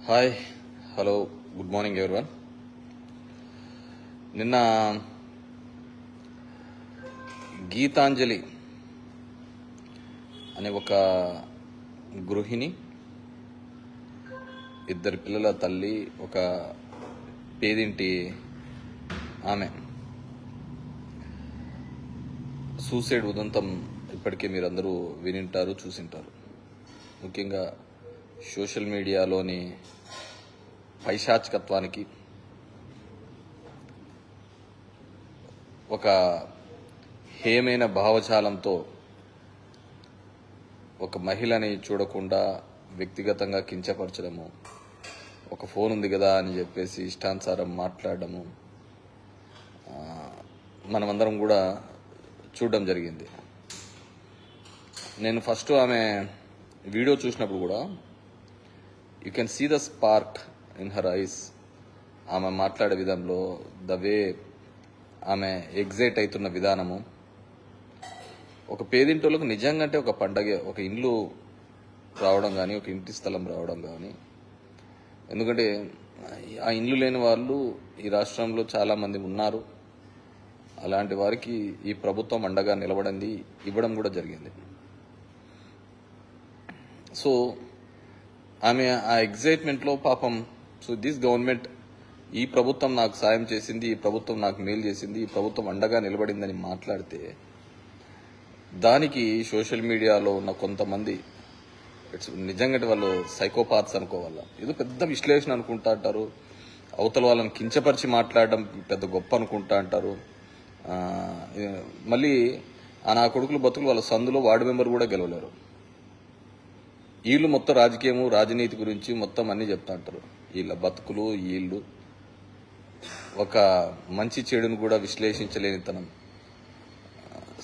Hi hello good morning everyone. నిన్న గీతాంజలి అనే ఒక గృహిణి, ఇద్దరు పిల్లల తల్లి, ఒక పేదింటి ఆమె సూసైడ్ ఉదంతం ఇప్పటికే మీరందరూ వినింటారు, చూసింటారు. ముఖ్యంగా సోషల్ మీడియాలోని పైశాచికత్వానికి, ఒక హేమైన భావజాలంతో ఒక మహిళని చూడకుండా వ్యక్తిగతంగా కించపరచడము, ఒక ఫోన్ ఉంది కదా అని చెప్పేసి ఇష్టానుసారం మాట్లాడడము మనమందరం కూడా చూడడం జరిగింది. నేను ఫస్ట్ ఆమె వీడియో చూసినప్పుడు కూడా you can see the spark in her eyes. ఆమె మాట్లాడే విధానంలో, ద వే ఆమె ఎగ్జైట్ అవుతున్న విధానము, ఒక పేదింటోళ్ళకు నిజంగా అంటే ఒక పండగే, ఒక ఇల్లు రావడం కానీ, ఒక ఇంటి స్థలం రావడం కానీ. ఎందుకంటే ఆ ఇల్లు లేని వాళ్ళు ఈ రాష్ట్రంలో చాలామంది ఉన్నారు. అలాంటి వారికి ఈ ప్రభుత్వం అండగా నిలబడింది, ఇవ్వడం కూడా జరిగింది. సో ఆమె ఆ ఎగ్జైట్మెంట్లో పాపం, సో దిస్ గవర్నమెంట్, ఈ ప్రభుత్వం నాకు సాయం చేసింది, ఈ ప్రభుత్వం నాకు మేలు చేసింది, ఈ ప్రభుత్వం అండగా నిలబడిందని మాట్లాడితే దానికి సోషల్ మీడియాలో ఉన్న కొంతమంది నిజంగా వాళ్ళు సైకోపాత్స్ అనుకోవాలా. ఇది పెద్ద విశ్లేషణ అనుకుంటా అంటారు, అవతల వాళ్ళని కించపరిచి మాట్లాడడం పెద్ద గొప్ప అనుకుంటా అంటారు. మళ్ళీ నా కొడుకులు బతుకులు వాళ్ళ సందులో వార్డు మెంబర్ కూడా గెలవలేరు. వీళ్ళు మొత్తం రాజకీయము, రాజనీతి గురించి మొత్తం అన్నీ చెప్తా అంటారు. వీళ్ళ బతుకులు, వీళ్ళు ఒక మంచి చెడును కూడా విశ్లేషించలేనితనం.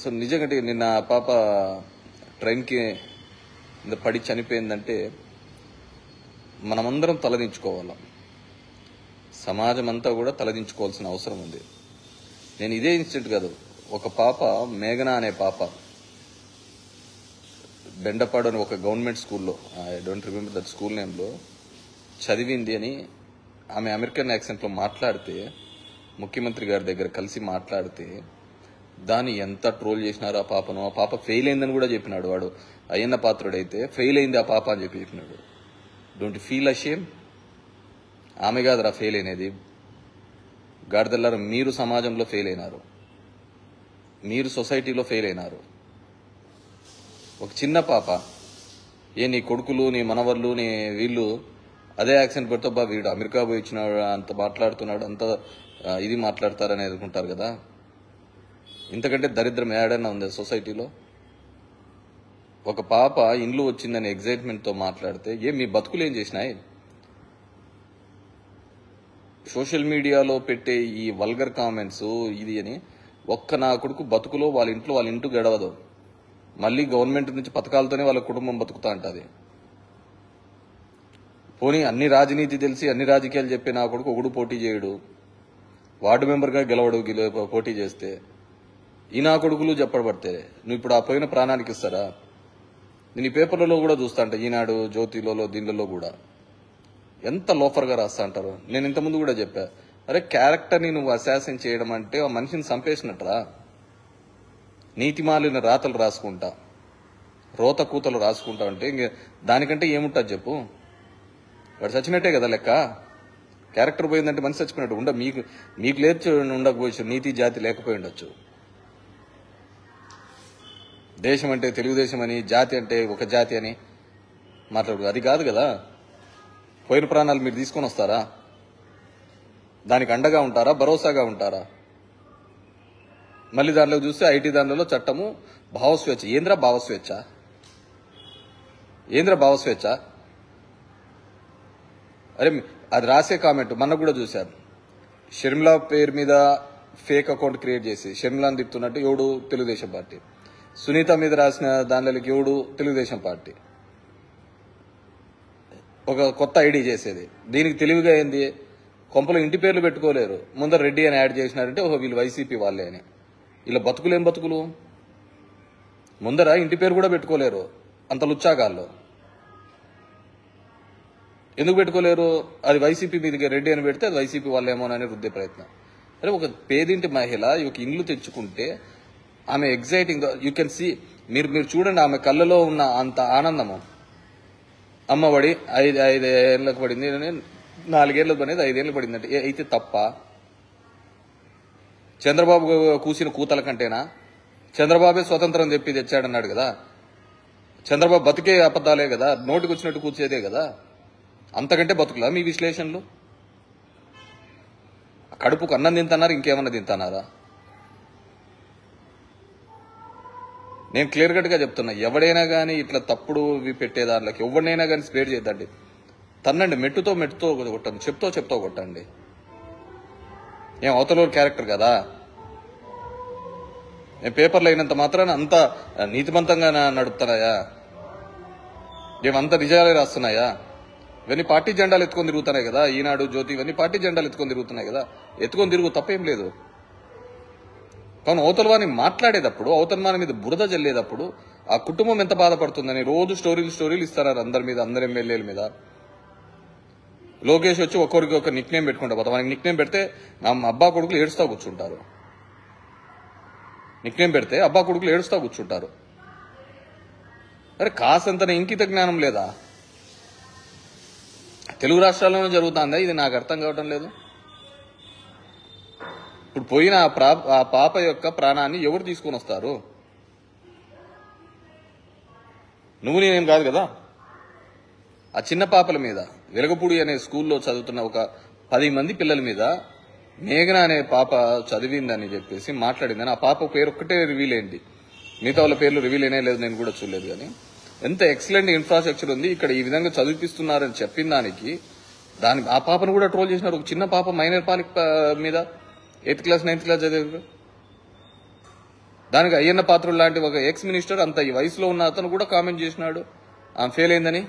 సో నిజంగా నిన్న ఆ పాప ట్రైన్కి పడి చనిపోయిందంటే మనమందరం తలదించుకోవాలి, సమాజం అంతా కూడా తలదించుకోవాల్సిన అవసరం ఉంది. నేను ఇదే ఇన్సిడెంట్ కాదు, ఒక పాప మేఘన అనే పాప బెండపాడు అని ఒక గవర్నమెంట్ స్కూల్లో, I don't remember that school నేమ్లో చదివింది అని ఆమె అమెరికన్ యాక్సెంట్లో మాట్లాడితే, ముఖ్యమంత్రి గారి దగ్గర కలిసి మాట్లాడితే దాన్ని ఎంత ట్రోల్ చేసినారు ఆ పాపను. ఆ పాప ఫెయిల్ అయిందని కూడా చెప్పినాడు వాడు, అయ్యన్న పాత్రుడైతే ఫెయిల్ అయింది ఆ పాప అని చెప్పినాడు. Don't feel ashamed? ఆమె కాదురా ఫెయిల్ అయినది, గాడిదల్లారా మీరు సమాజంలో ఫెయిల్ అయినారు, మీరు సొసైటీలో ఫెయిల్ అయినారు. ఒక చిన్న పాప, నీ కొడుకులు, నీ మనవర్లు, నీ వీళ్ళు అదే యాక్సెంట్ పెడితే బా వీడు అమెరికా పోయి వచ్చినాడు, అంత మాట్లాడుతున్నాడు, అంత ఇది మాట్లాడతారని అనుకుంటారు కదా. ఇంతకంటే దరిద్రం ఏడైనా ఉంది సొసైటీలో? ఒక పాప ఇండ్లు వచ్చిందని ఎగ్జైట్మెంట్తో మాట్లాడితే మీ బతుకులు ఏం చేసినాయి? సోషల్ మీడియాలో పెట్టే ఈ వల్గర్ కామెంట్స్ ఇది అని, నా కొడుకు బతుకులో వాళ్ళ ఇంట్లో గడవదు, మళ్ళీ గవర్నమెంట్ నుంచి పథకాలతోనే వాళ్ళ కుటుంబం బతుకుతా ఉంటుంది. పోనీ అన్ని రాజనీతి తెలిసి అన్ని రాజకీయాలు చెప్పి నా కొడుకు ఒకడు పోటీ చేయడు, వార్డు మెంబర్గా గెలవడు పోటీ చేస్తే, ఈ నా కొడుకులు చెప్పబడితే నువ్వు ఇప్పుడు ఆ పోయిన ప్రాణానికి ఇస్తారా? నేను ఈ పేపర్లలో కూడా చూస్తా అంటే, ఈనాడు, జ్యోతిలో, దీనిలో కూడా ఎంత లోఫర్గా రాస్తా అంటారు. నేను ఇంతకుముందు కూడా చెప్పా, అరే క్యారెక్టర్ని నువ్వు అసాసిన్ చేయడం అంటే ఆ మనిషిని చంపేసినట్రా. నీతిమాలిన రాతలు రాసుకుంటా, రోత కూతలు రాసుకుంటా అంటే ఇంక దానికంటే ఏముంటుంది చెప్పు? వాడు చచ్చినట్టే కదా లెక్క. క్యారెక్టర్ పోయిందంటే మనిషి చచ్చిపోయినట్టు మీకు లేచి ఉండకపోవచ్చు, నీతి జాతి లేకపోయి ఉండొచ్చు. దేశం అంటే తెలుగుదేశం అని, జాతి అంటే ఒక జాతి అని మాట్లాడు, అది కాదు కదా. పోయిన ప్రాణాలు మీరు తీసుకొని వస్తారా? దానికి అండగా ఉంటారా, భరోసాగా ఉంటారా? మళ్ళీ దానిలో చూస్తే ఐటీ దానిలో చట్టము భావస్వేచ్ఛ. ఏంద్ర భావస్వేచ్ఛ? అరే అది రాసే కామెంట్ మొన్న కూడా చూశాను. షర్మిల పేరు మీద ఫేక్ అకౌంట్ క్రియేట్ చేసి షర్మిలాని తిప్పుతున్నట్టు ఎవడు? తెలుగుదేశం పార్టీ. సునీత మీద రాసిన దానిలోకి ఎవడు? తెలుగుదేశం పార్టీ. ఒక కొత్త ఐడి చేసేది. దీనికి తెలివిగా ఏంది? కొంపలో ఇంటి పేర్లు పెట్టుకోలేరు, ముందర రెడ్డి అని యాడ్ చేసినారంటే ఓహో వీళ్ళు వైసీపీ వాళ్ళే అని. ఇలా బతుకులేం బతుకులు? ముందర ఇంటి పేరు కూడా పెట్టుకోలేరు, అంత లుచ్చాగాళ్ళు. ఎందుకు పెట్టుకోలేరు? అది వైసీపీ మీదకి రెడ్డి అని పెడితే అది వైసీపీ వాళ్ళేమోనని రుద్దే ప్రయత్నం. అరే ఒక పేదింటి మహిళ ఒక ఇల్లు తెచ్చుకుంటే ఆమె ఎగ్జైటింగ్ యూ కెన్ సీ, మీరు చూడండి ఆమె కళ్ళలో ఉన్న అంత ఆనందము. అమ్మఒడి 5 ఏళ్ళకు పడింది, 4 ఏళ్ళకు పడింది, 5 ఏళ్ళకు పడింది అంటే అయితే తప్ప? చంద్రబాబు కూసిన కూతల కంటేనా? చంద్రబాబే స్వతంత్రం తెచ్చాడన్నాడు కదా. చంద్రబాబు బతికే అబద్ధాలే కదా, నోటికి వచ్చినట్టు కూర్చేదే కదా. అంతకంటే బతుకులా మీ విశ్లేషణలు? కడుపుకు అన్నం తింటున్నారు, ఇంకేమన్నా తింటున్నారా? నేను క్లియర్ కట్ గా చెప్తున్నా, ఎవడైనా కానీ ఇట్లా తప్పుడు పెట్టేదానికి ఎవరినైనా కానీ స్పేర్ చేద్దండి. తన్నండి, మెట్టుతో కొట్టండి, చెప్తో కొట్టండి. ఏం అవతల క్యారెక్టర్ కదా? నేను పేపర్లో అయినంత మాత్రాన అంత నీతిమంతంగా నడుపుతున్నాయా? ఏమంత నిజాలే రాస్తున్నాయా? ఇవన్నీ పార్టీ జెండాలు ఎత్తుకొని తిరుగుతున్నాయి కదా. ఈనాడు, జ్యోతి ఇవన్నీ పార్టీ జెండాలు ఎత్తుకొని తిరుగుతున్నాయి కదా. ఎత్తుకొని తిరుగు, తప్పేం లేదు. కానీ అవతలవాని మాట్లాడేటప్పుడు, అవతలవాని మీద బురద జల్లేటప్పుడు ఆ కుటుంబం ఎంత బాధపడుతుందని రోజు స్టోరీలు ఇస్తారు అందరి మీద, అందరి ఎమ్మెల్యేల మీద. లోకేష్ వచ్చి ఒక్కొరికి ఒక నిక్ నేమ్ పెట్టుకుంటా పోతాం. మనకి నిక్ నేమ్ పెడితే అబ్బా కొడుకులు ఏడుస్తా కూర్చుంటారు. నిక్ నేమ్ పెడితే అబ్బా కొడుకులు ఏడుస్తా కూర్చుంటారు. అరే కాసంతన ఇంకిత జ్ఞానం లేదా? తెలుగు రాష్ట్రాల్లోనే జరుగుతుందా ఇది? నాకు అర్థం కావటం లేదు. ఇప్పుడు పోయిన ఆ పాప యొక్క ప్రాణాన్ని ఎవరు తీసుకొని వస్తారు? నువ్వు నేనేం కాదు కదా. ఆ చిన్న పాపల మీద, వెలగపూడి అనే స్కూల్లో చదువుతున్న ఒక 10 మంది పిల్లల మీద మేఘన అనే పాప చదివిందని చెప్పేసి మాట్లాడిందని, ఆ పాప పేరు ఒక్కటే రివీల్ అయింది. మిగతా వాళ్ళ పేర్లు రివీల్ అయినా లేదు, నేను కూడా చూడలేదు. కానీ ఎంత ఎక్సలెంట్ ఇన్ఫ్రాస్ట్రక్చర్ ఉంది ఇక్కడ, ఈ విధంగా చదివిస్తున్నారని చెప్పిన దానికి ఆ పాపను కూడా ట్రోల్ చేసినారు. ఒక చిన్న పాప మైనర్ పాలిక మీద 8th క్లాస్ 9th క్లాస్ చదివారు. దానికి అయ్యన్న పాత్రుడు లాంటి ఒక ఎక్స్ మినిస్టర్ అంత ఈ వయసులో ఉన్న అతను కూడా కామెంట్ చేసినాడు ఆమె ఫెయిల్ అయిందని.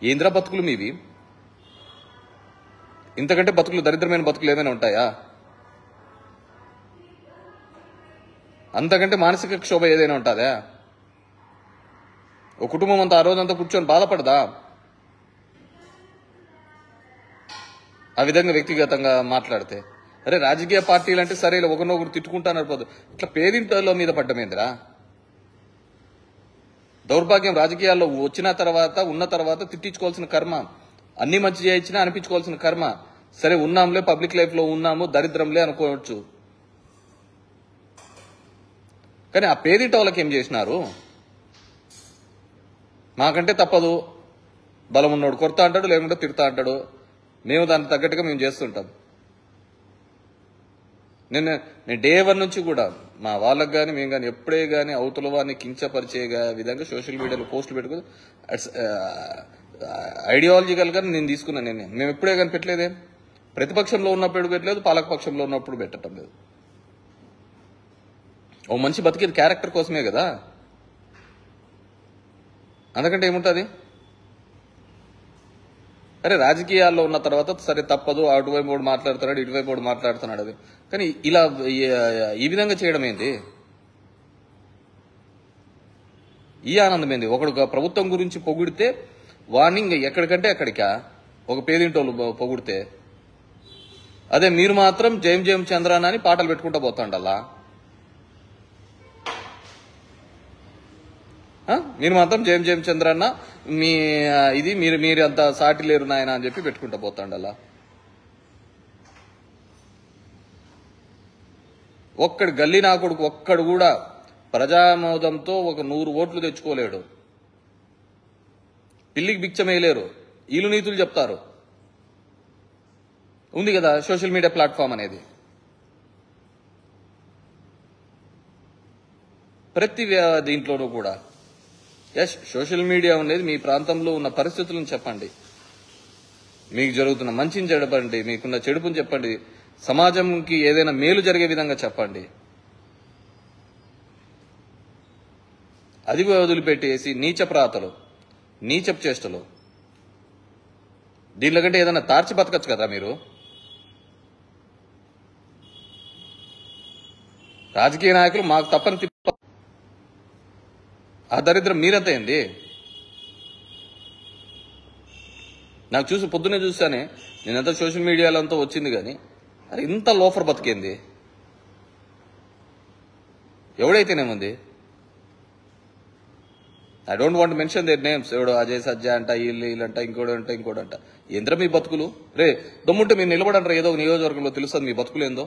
ఏంద్రా బతుకులు మీవి? ఇంతకంటే బతుకులు, దరిద్రమైన బతుకులు ఏమైనా ఉంటాయా? అంతకంటే మానసిక క్షోభ ఏదైనా ఉంటుందా? ఒక కుటుంబం అంతా ఆ రోజంతా కూర్చొని బాధపడదా? ఆ విధంగా వ్యక్తిగతంగా మాట్లాడితే అరే రాజకీయ పార్టీలు అంటే సరే ఒకరినొకరు తిట్టుకుంటాను పోదు. ఇట్లా పేదింటిలో మీద పడ్డమేందిరా? దౌర్భాగ్యం రాజకీయాల్లో వచ్చిన తర్వాత ఉన్న తర్వాత తిట్టించుకోవాల్సిన కర్మ, అన్ని మంచి చేయించినా అనిపించుకోవాల్సిన కర్మ. సరే ఉన్నాంలే, పబ్లిక్ లైఫ్ లో ఉన్నాము, దరిద్రంలే అనుకోవచ్చు. కానీ ఆ పేదింటి వాళ్ళకి ఏం చేసినారు? మాకంటే తప్పదు, బలం ఉన్నోడు కొడతా అంటాడు, లేకుంటే తిడతా అంటాడు, మేము దానికి తగ్గట్టుగా మేము చేస్తుంటాం. నేను డే 1 నుంచి కూడా మా వాళ్ళకి కానీ మేము కానీ ఎప్పుడే కానీ అవతల వారిని కించపరిచే విధంగా సోషల్ మీడియాలో పోస్టులు పెట్టుకుని ఐడియాలజికల్ గా నేను తీసుకున్నాను. మేము ఎప్పుడే కానీ పెట్టలేదే. ప్రతిపక్షంలో ఉన్నప్పుడు పెట్టలేదు, పాలకపక్షంలో ఉన్నప్పుడు పెట్టడం లేదు. ఓ మనిషి బతికేది క్యారెక్టర్ కోసమే కదా, అందుకంటే ఏముంటుంది? అరే రాజకీయాల్లో ఉన్న తర్వాత సరే తప్పదు, అటువైపు కూడా మాట్లాడుతున్నాడు, ఇటువైపు కూడా మాట్లాడుతున్నాడు. అది కానీ ఇలా ఈ విధంగా చేయడం ఏంటి? ఈ ఆనందం ఏంది? ఒకడు ప్రభుత్వం గురించి పొగిడితే వార్నింగ్ ఎక్కడికంటే అక్కడికా, ఒక పేదింటోళ్ళు పొగిడితే. అదే మీరు మాత్రం జయం జయం చంద్రాన అని పాటలు పెట్టుకుంటూ పోతాండల్లా. మీరు మాత్రం జయం జయం చంద్రన్న మీ ఇది మీరు అంత సాటి లేరు నాయన అని చెప్పి పెట్టుకుంటూ పోతాండల్లా. ఒక్కడు గల్లీ నా కొడుకు ఒక్కడు కూడా ప్రజామోదంతో ఒక 100 ఓట్లు తెచ్చుకోలేడు. పిల్లికి బిచ్చమేయలేరు, ఈలు నీతులు చెప్తారు. ఉంది కదా సోషల్ మీడియా ప్లాట్ఫామ్ అనేది. ప్రతి దీంట్లోనూ కూడా ఎస్ సోషల్ మీడియా ఉండేది మీ ప్రాంతంలో ఉన్న పరిస్థితులను చెప్పండి, మీకు జరుగుతున్న మంచిని చెప్పండి, మీకున్న చెడుపుని చెప్పండి, సమాజంకి ఏదైనా మేలు జరిగే విధంగా చెప్పండి. అది వదిలిపెట్టేసి నీచపు రాతలు, నీచపు చేష్టలు, దీనిలో కంటే ఏదైనా తార్చి బతకచ్చు కదా మీరు. రాజకీయ నాయకులు మాకు తప్పని ఆ దరిద్రం మీరంతా ఏంది? నాకు చూసి పొద్దునే చూసానే, నేనంతా సోషల్ మీడియాలో అంతా వచ్చింది కానీ అరే ఇంత లోఫర్ బతికేంది, ఎవడైతేనేముంది. I don't want mention their names. ఎవడో అజయ్ సజ్జా అంట, వీళ్ళంట, ఇంకోడంట. ఏంద్ర మీ బతుకులు? రే దమ్ముంటే మీరు నిలబడంటారు, ఏదో నియోజకవర్గంలో తెలుస్తుంది మీ బతుకులు ఏందో.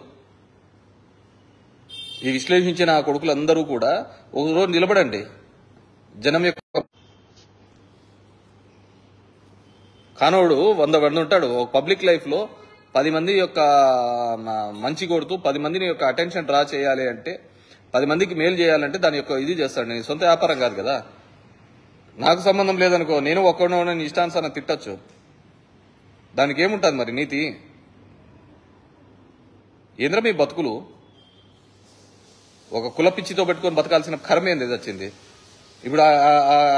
ఈ విశ్లేషించిన ఆ కొడుకులందరూ కూడా ఒక రోజు నిలబడండి. జనం యొక్క కానోడు 100 మంది ఉంటాడు. ఒక పబ్లిక్ లైఫ్ లో 10 మంది యొక్క మంచి కొడుతూ 10 మందిని యొక్క అటెన్షన్ డ్రా చేయాలి అంటే, 10 మందికి మేలు చేయాలంటే దాని యొక్క ఇది చేస్తాడు. నేను సొంత వ్యాపారం కాదు కదా, నాకు సంబంధం లేదనుకో, నేను ఒక్కడో ఇష్టానుసారం తిట్టచ్చు. దానికి ఏముంటుంది మరి నీతి? ఏంద్ర మీ బతుకులు? ఒక కుల పిచ్చితో పెట్టుకొని బతకాల్సిన కర్మ ఏంది వచ్చింది. ఇప్పుడు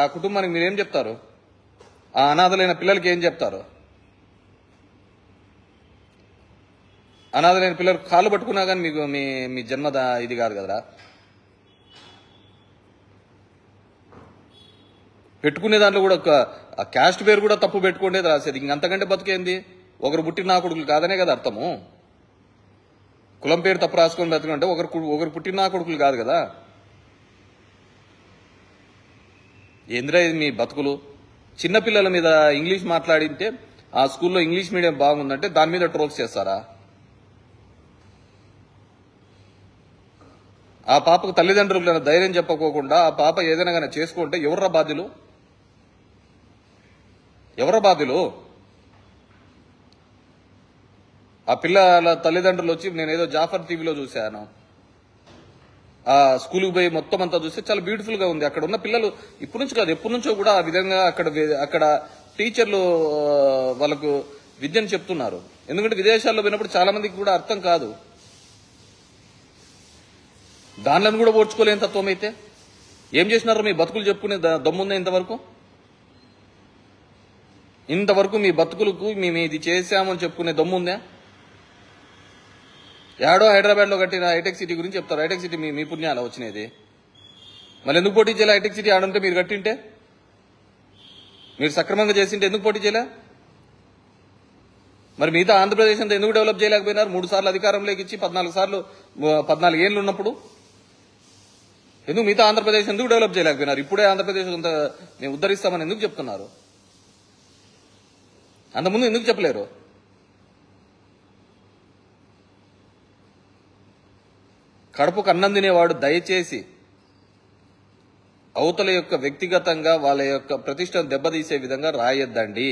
ఆ కుటుంబానికి మీరేం చెప్తారు? ఆ అనాథలైన పిల్లలకి ఏం చెప్తారు? అనాథలైన పిల్లలు కాళ్ళు పట్టుకున్నా కానీ మీకు మీ జన్మ ఇది కాదు కదరా. పెట్టుకునే దాంట్లో కూడా ఆ క్యాస్ట్ పేరు కూడా తప్పు పెట్టుకునేది రాసేది. ఇంకంతకంటే బతికేంది? ఒకరు పుట్టిన నా కొడుకులు కాదనే కదా అర్థము. కులం పేరు తప్పు రాసుకొని బతుకుంటే ఒకరు పుట్టిన నా కొడుకులు కాదు కదా. ఏంద్రా ఇది మీ బతుకులు? చిన్నపిల్లల మీద ఇంగ్లీష్ మాట్లాడింటే ఆ స్కూల్లో ఇంగ్లీష్ మీడియం బాగుందంటే దాని మీద ట్రోల్స్ చేస్తారా? ఆ పాపకు తల్లిదండ్రులు ధైర్యం చెప్పకోకుండా ఆ పాప ఏదైనా కానీ చేసుకుంటే ఎవర్రా బాధ్యులు? ఆ పిల్లల తల్లిదండ్రులు వచ్చి, నేనేదో జాఫర్ టీవీలో చూశాను, ఆ స్కూల్కి పోయి మొత్తం అంతా చూస్తే చాలా బ్యూటిఫుల్ గా ఉంది. అక్కడ ఉన్న పిల్లలు ఇప్పటి నుంచి కాదు ఎప్పటి నుంచో కూడా ఆ విధంగా అక్కడ టీచర్లు వాళ్ళకు విద్యను చెప్తున్నారు. ఎందుకంటే విదేశాల్లో పోయినప్పుడు చాలా మందికి కూడా అర్థం కాదు. దానిలను కూడా ఓర్చుకోలేని తత్వం అయితే ఏం చేసినారో మీ బతుకులు చెప్పుకునే దమ్ముందా? ఇంతవరకు మీ బతుకులకు మేము ఇది చేశామని చెప్పుకునే దమ్ముందా? ఏడో హైదరాబాద్ లో కట్టిన హైటెక్ సిటీ గురించి చెప్తారు. హైటెక్ సిటీ మీ పుణ్యాల వచ్చినది. మళ్ళీ ఎందుకు పోటీ చేయాలి? హైటెక్ సిటీ ఆడుంటే మీరు కట్టింటే, మీరు సక్రమంగా చేసింటే ఎందుకు పోటీ చేయలే? మరి మిగతా ఆంధ్రప్రదేశ్ అంతా ఎందుకు డెవలప్ చేయలేకపోయినారు? 3 సార్లు అధికారంలోకి ఇచ్చి 14 ఏళ్ళు ఉన్నప్పుడు ఎందుకు మిగతా ఆంధ్రప్రదేశ్ ఎందుకు డెవలప్ చేయలేకపోయినారు? ఇప్పుడే ఆంధ్రప్రదేశ్ అంతా మేము ఉద్ధరిస్తామని ఎందుకు చెప్తున్నారు? అంతకుముందు ఎందుకు చెప్పలేరు? కడుపుకు అన్నం తినేవాడు దయచేసి అవతల యొక్క వ్యక్తిగతంగా వాళ్ళ యొక్క ప్రతిష్టను దెబ్బతీసే విధంగా రాయొద్దండి.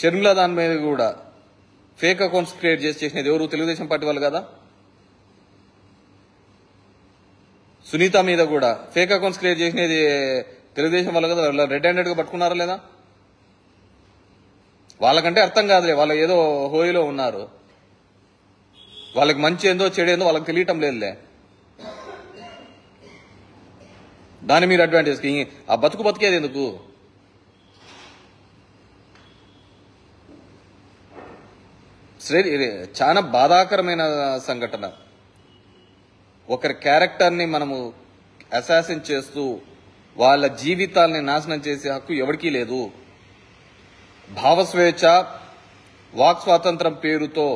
షర్మిల దాని మీద కూడా ఫేక్ అకౌంట్స్ క్రియేట్ చేసినది ఎవరు? తెలుగుదేశం పార్టీ వాళ్ళు కదా. సునీత మీద కూడా ఫేక్ అకౌంట్స్ క్రియేట్ చేసినది తెలుగుదేశం వాళ్ళు కదా. వాళ్ళ రెడ్ హ్యాండెడ్ గా పట్టుకున్నారా లేదా? వాళ్ళకంటే అర్థం కాదులే, వాళ్ళు ఏదో హోయిలో ఉన్నారు. వాళ్ళకి మంచి ఏందో చెడు ఏందో వాళ్ళకి తెలియటం లేదులే. దాన్ని మీరు అడ్వాంటేజ్ ఆ బతికేది ఎందుకు? చాలా బాధాకరమైన సంఘటన. ఒకరి క్యారెక్టర్ని మనము అసాసిన్ చేస్తూ వాళ్ళ జీవితాల్ని నాశనం చేసే హక్కు ఎవరికీ లేదు. భావస్వేచ్ఛ, వాక్ స్వాతంత్రం పేరుతో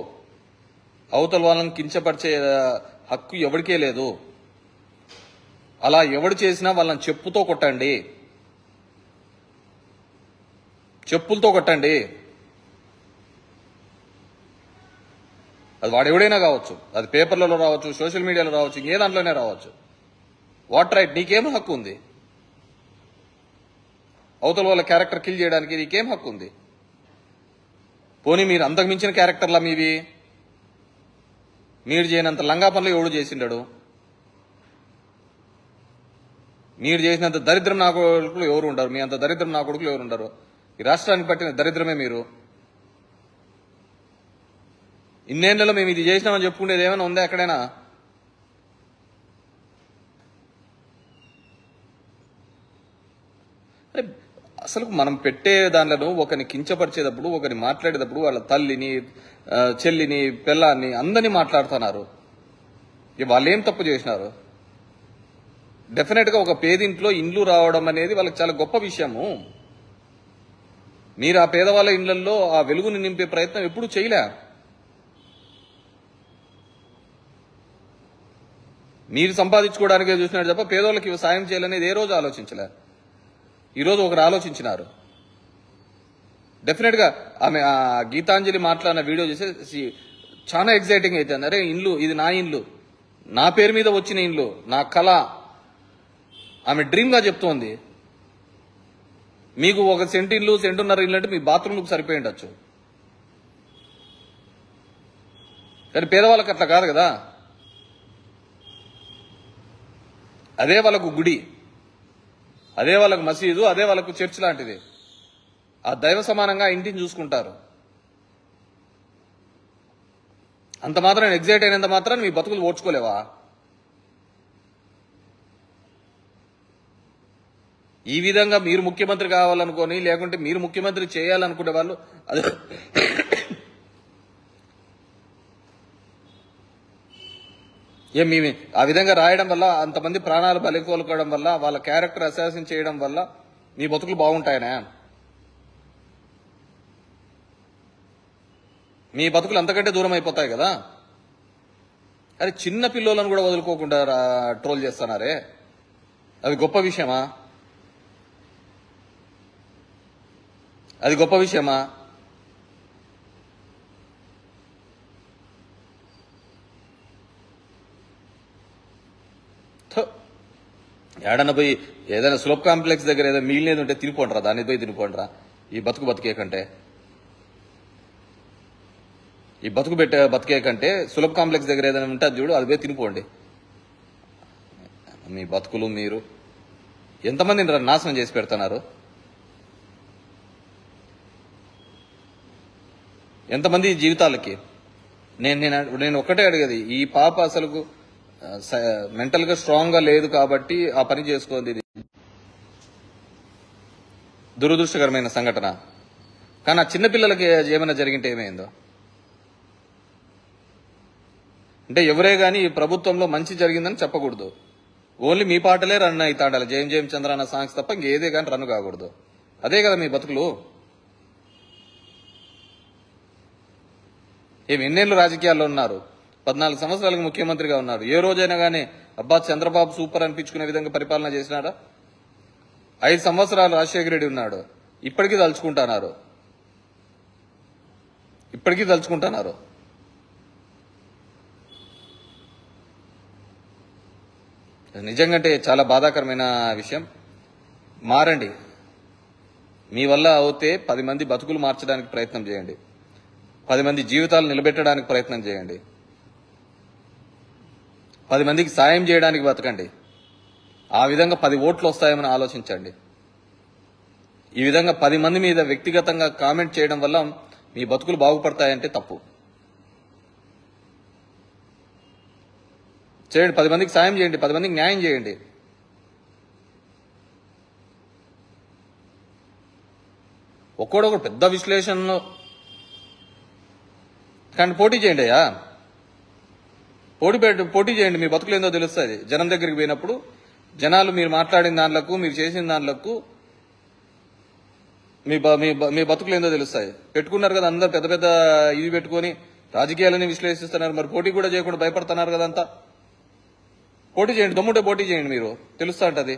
అవతల వాళ్ళని కించపరిచే హక్కు ఎవరికే లేదు. అలా ఎవడు చేసినా వాళ్ళని చెప్పులతో కొట్టండి. అది వాడు ఎవడైనా కావచ్చు, అది పేపర్లలో రావచ్చు, సోషల్ మీడియాలో రావచ్చు, ఇంకే దాంట్లోనే రావచ్చు. What right? నీకేం హక్కు ఉంది? అవతల వాళ్ళ క్యారెక్టర్ కిల్ చేయడానికి నీకేం హక్కు ఉంది? పోనీ మీరు అంతకు మించిన క్యారెక్టర్లా మీవి? మీరు చేయనంత లంగా పనులు ఎవడు చేసిండడు? మీరు చేసినంత దరిద్రం నా కొడుకులు ఎవరు ఉండరు. మీ అంత దరిద్రం నా కొడుకులు ఎవరు ఉండరు. ఈ రాష్ట్రానికి పట్టిన దరిద్రమే మీరు. ఇన్నేళ్లలో మేము ఇది చేసినామని చెప్పుకునేది ఏమైనా ఉందా ఎక్కడైనా? అసలు మనం పెట్టే దానిలో ఒకరిని కించపరిచేటప్పుడు, ఒకరిని మాట్లాడేటప్పుడు వాళ్ళ తల్లిని, చెల్లిని, పిల్లాన్ని అందరినీ మాట్లాడుతున్నారు. వాళ్ళు ఏం తప్పు చేసినారు? డెఫినెట్ గా ఒక పేదింట్లో ఇండ్లు రావడం అనేది వాళ్ళకి చాలా గొప్ప విషయము. మీరు ఆ పేదవాళ్ళ ఇళ్లలో ఆ వెలుగుని నింపే ప్రయత్నం ఎప్పుడూ చేయలే. మీరు సంపాదించుకోవడానికే చూసినారు తప్ప పేదోళ్ళకి సాయం చేయాలనేది ఏ రోజు ఆలోచించలే. ఈరోజు ఒకరు ఆలోచించినారు. డెఫినెట్ గా ఆమె ఆ గీతాంజలి మాట్లాడిన వీడియో చేసి చాలా ఎగ్జైటింగ్ అయితే, అరే ఇల్లు, ఇది నా ఇల్లు, నా పేరు మీద వచ్చిన ఇల్లు, నా కళ, ఆమె డ్రీమ్ గా చెప్తోంది. మీకు ఒక సెంటున్నర ఇల్లు అంటే మీ బాత్రూమ్లకు సరిపోయి ఉండొచ్చు, కానీ పేదవాళ్ళకి అట్లా కాదు కదా. అదే వాళ్ళకు గుడి, అదే వాళ్ళకు మసీదు, అదే వాళ్ళకు చర్చ్ లాంటిది. ఆ దైవ సమానంగా ఇంటిని చూసుకుంటారు. అంత మాత్రం ఎగ్జైట్ అయినంత మాత్రం మీ బతుకులు ఓడ్చుకోలేవా? ఈ విధంగా మీరు ముఖ్యమంత్రి కావాలనుకొని, లేకుంటే మీరు ముఖ్యమంత్రి చేయాలనుకునే వాళ్ళు అది ఆ విధంగా రాయడం వల్ల, అంతమంది ప్రాణాలు బలికోలుకోవడం వల్ల, వాళ్ళ క్యారెక్టర్ అసాసిన్ చేయడం వల్ల మీ బతుకులు బాగుంటాయనా? మీ బతుకులు అంతకంటే దూరం అయిపోతాయి కదా. అరే చిన్న పిల్లలను కూడా వదులుకోకుండా ట్రోల్ చేస్తున్నారే, అది గొప్ప విషయమా? అది గొప్ప విషయమా? ఏడన్నా పోయి ఏదైనా సులభ కాంప్లెక్స్ దగ్గర ఏదైనా మిగిలినది ఉంటే తినిపోండిరా, దాన్ని పోయి తినిపోండిరా. ఈ బతికే కంటే, ఈ బతికే కంటే సులభ కాంప్లెక్స్ దగ్గర ఏదైనా ఉంటే అది చూడు, అది పోయి తినిపోండి. మీ బతుకులు మీరు ఎంతమందిని నాశనం చేసి పెడుతున్నారు? ఎంతమంది జీవితాలకి? నేను ఒక్కటే అడిగేది, ఈ పాప అసలు మెంటల్ గా స్ట్రాంగ్ గా లేదు కాబట్టి ఆ పని చేసుకోండి. ఇది దురదృష్టకరమైన సంఘటన. కానీ ఆ చిన్నపిల్లలకి ఏమైనా జరిగింటే ఏమైందో? అంటే ఎవరే గాని ఈ ప్రభుత్వంలో మంచి జరిగిందని చెప్పకూడదు. ఓన్లీ మీ పాటలే రన్ అవుతా ఉండాలి, జయం జయం చంద్రన్న సాంగ్స్ తప్ప ఇంకేదే కానీ రన్ కాకూడదు. అదే కదా మీ బతుకులు. ఎన్నేళ్ళు రాజకీయాల్లో ఉన్నారు? 14 సంవత్సరాలకు ముఖ్యమంత్రిగా ఉన్నారు. ఏ రోజైనా గానీ అబ్బా చంద్రబాబు సూపర్ అనిపించుకునే విధంగా పరిపాలన చేసినారా? 5 సంవత్సరాలు రాజశేఖర రెడ్డి ఉన్నాడు. ఇప్పటికీ తలుచుకుంటున్నారు. నిజంగా చాలా బాధాకరమైన విషయం. మారండి. మీ వల్ల అవుతే 10 మంది బతుకులు మార్చడానికి ప్రయత్నం చేయండి. 10 మంది జీవితాలు నిలబెట్టడానికి ప్రయత్నం చేయండి. 10 మందికి సాయం చేయడానికి బతకండి. ఆ విధంగా 10 ఓట్లు వస్తాయేమని ఆలోచించండి. ఈ విధంగా 10 మంది మీద వ్యక్తిగతంగా కామెంట్ చేయడం వల్ల మీ బతుకులు బాగుపడతాయంటే తప్పు. చేయండి, 10 మందికి సాయం చేయండి, 10 మందికి న్యాయం చేయండి. ఒక్కోడొకడు పెద్ద విశ్లేషణలో కానీ పోటీ చేయండి అయ్యా, పోటీ చేయండి. మీ బతుకులు ఏందో తెలుస్తుంది. జనం దగ్గరికి పోయినప్పుడు జనాలు మీరు మాట్లాడిన దాంట్లకు, మీరు చేసిన దాంట్లకు మీ బతుకులు ఏందో తెలుస్తాయి. పెట్టుకున్నారు కదా అందరు పెద్ద పెద్ద ఇది పెట్టుకుని రాజకీయాలని విశ్లేషిస్తున్నారు. మరి పోటీ కూడా చేయకుండా భయపడుతున్నారు కదంతా. పోటీ చేయండి, దమ్ముంటే పోటీ చేయండి, మీరు తెలుస్తా ఉంటది.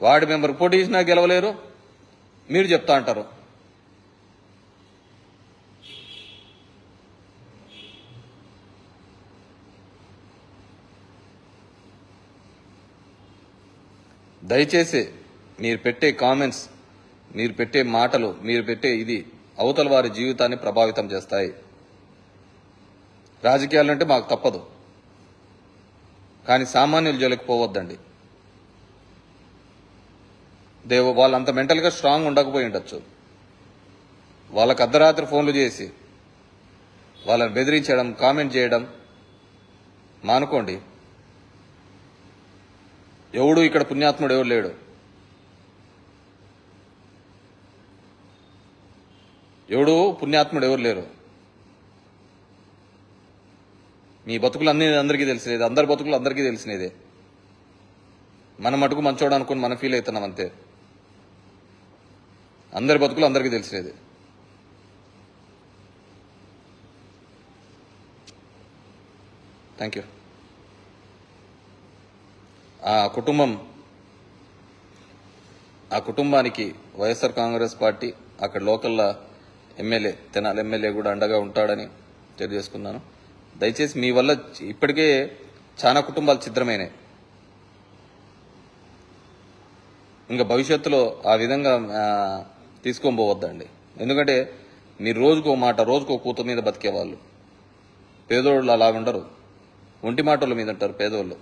వార్డు మెంబర్ పోటీ చేసినా గెలవలేరు, మీరు చెప్తా అంటారు. దయచేసి మీరు పెట్టే కామెంట్స్, మీరు పెట్టే మాటలు, మీరు పెట్టే ఇది అవతల వారి జీవితాన్ని ప్రభావితం చేస్తాయి. రాజకీయాలంటే మాకు తప్పదు, కానీ సామాన్యుల జోలికి పోవద్దండి. వాళ్ళంత మెంటల్గా స్ట్రాంగ్ ఉండకపోయి ఉండొచ్చు. వాళ్ళకు అర్ధరాత్రి ఫోన్లు చేసి వాళ్ళని బెదిరించడం, కామెంట్ చేయడం మానుకోండి. ఎవడు ఇక్కడ పుణ్యాత్ముడు ఎవరు లేడు. పుణ్యాత్ముడు ఎవరు లేరు. మీ బతుకులు అందరికీ తెలిసినది, అందరి బతుకులు అందరికీ తెలిసినదే. మన మటుకు మంచోడు అనుకుని మనం ఫీల్ అవుతున్నాం అంతే. అందరి బతుకులు అందరికీ తెలిసినది. Thank you. ఆ కుటుంబానికి వైఎస్ఆర్ కాంగ్రెస్ పార్టీ అక్కడ లోకల్ ఎమ్మెల్యే, తెనాలి ఎమ్మెల్యే కూడా అండగా ఉంటాడని తెలియజేసుకున్నాను. దయచేసి మీ వల్ల ఇప్పటికే చాలా కుటుంబాలు ఛిద్రమైనాయి. ఇంకా భవిష్యత్తులో ఆ విధంగా తీసుకొని పోవద్దండి. ఎందుకంటే మీరు రోజుకో మాట, రోజుకో కూత మీద బతికేవాళ్ళు. పేదోళ్ళు అలా ఉండరు, ఒంటి మాటల మీద ఉంటారు పేదోళ్ళు.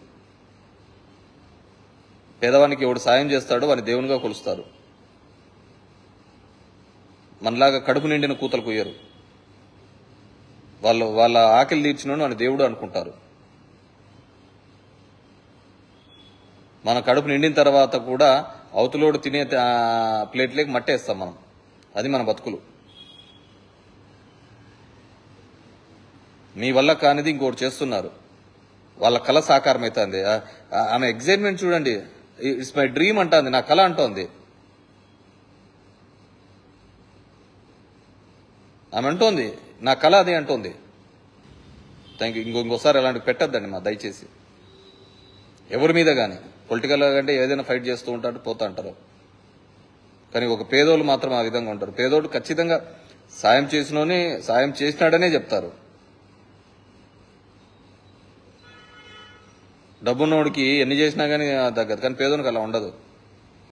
పేదవానికి ఎవడు సాయం చేస్తాడో వాని దేవునిగా కొలుస్తారు. మనలాగా కడుపు నిండిన కూతలు కొయ్యరు. వాళ్ళ ఆకలి తీర్చినోడు వాని దేవుడు అనుకుంటారు. మన కడుపు నిండిన తర్వాత కూడా అవతలోడు తినే ప్లేట్లేకి మట్టేస్తాం మనం. అది మన బతుకులు. మీ వల్ల కానిది ఇంకోటి చేస్తున్నారు. వాళ్ళ కళ సాకారం అవుతుంది. ఆమె ఎగ్జైట్మెంట్ చూడండి. ఇట్స్ మై డ్రీమ్ అంటుంది, నా కళ అంటోంది. ఆమె అంటోంది నా కళ అది అంటోంది. Thank you. ఇంకోసారి అలాంటివి పెట్టద్దండి మా దయచేసి. ఎవరి మీద కానీ పొలిటికల్గా అంటే ఏదైనా ఫైట్ చేస్తూ ఉంటారు, పోతా అంటారు. కానీ ఒక పేదోళ్ళు మాత్రం ఆ విధంగా ఉంటారు. పేదోడు ఖచ్చితంగా సాయం చేసినోని సాయం చేసినాడనే చెప్తారు. డబ్బున్నోడికి ఎన్ని చేసినా కానీ తగ్గదు. కానీ పేదోనికి అలా ఉండదు.